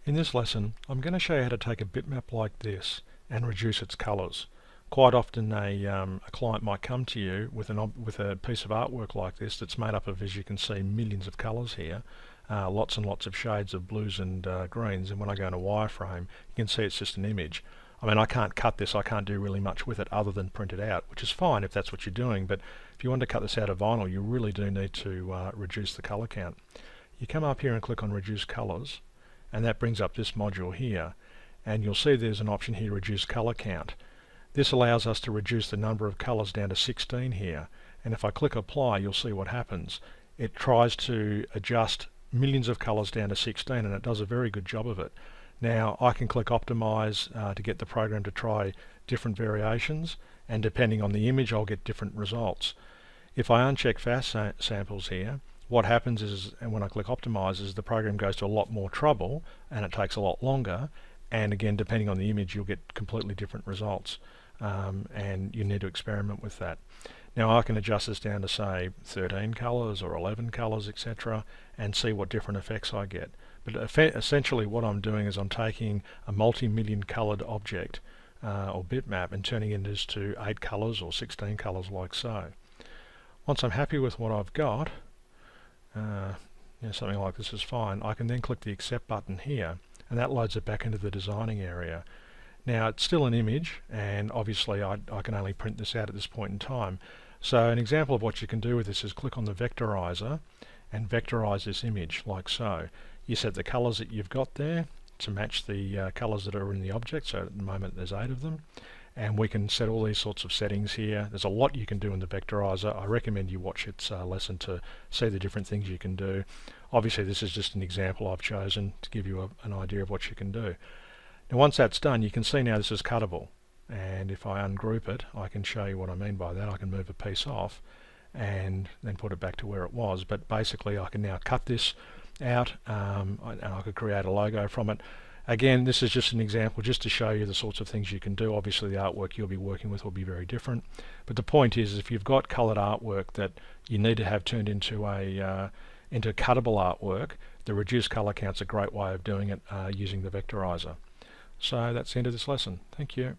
In this lesson, I'm going to show you how to take a bitmap like this and reduce its colors. Quite often a client might come to you with a piece of artwork like this that's made up of, as you can see, millions of colors here, lots and lots of shades of blues and greens, and when I go into wireframe you can see it's just an image. I mean, I can't cut this, I can't do really much with it other than print it out, which is fine if that's what you're doing, but if you want to cut this out of vinyl you really do need to reduce the color count. You come up here and click on Reduce Colors, and that brings up this module here, and you'll see there's an option here, Reduce Color Count. This allows us to reduce the number of colors down to 16 here, and if I click Apply you'll see what happens. It tries to adjust millions of colors down to 16 and it does a very good job of it. Now I can click Optimize to get the program to try different variations, and depending on the image I'll get different results. If I uncheck Fast Samples here, what happens is, and when I click Optimize, is the program goes to a lot more trouble and it takes a lot longer, and again depending on the image you'll get completely different results, and you need to experiment with that. Now I can adjust this down to say 13 colors or 11 colors, etc., and see what different effects I get. But essentially what I'm doing is I'm taking a multi-million colored object or bitmap and turning it into 8 colors or 16 colors like so. Once I'm happy with what I've got, something like this is fine, I can then click the Accept button here, and that loads it back into the designing area. Now it's still an image, and obviously I can only print this out at this point in time. So an example of what you can do with this is click on the vectorizer and vectorize this image like so. You set the colors that you've got there to match the colors that are in the object, so at the moment there's 8 of them. And we can set all these sorts of settings here. There's a lot you can do in the vectorizer. I recommend you watch its lesson to see the different things you can do. Obviously this is just an example I've chosen to give you an idea of what you can do. Now once that's done, you can see now this is cuttable, and if I ungroup it I can show you what I mean by that. I can move a piece off and then put it back to where it was, but basically I can now cut this out, and I could create a logo from it. Again, this is just an example just to show you the sorts of things you can do. Obviously the artwork you'll be working with will be very different, but the point is if you've got coloured artwork that you need to have turned into cuttable artwork, the reduced colour count's a great way of doing it using the vectorizer. So that's the end of this lesson. Thank you.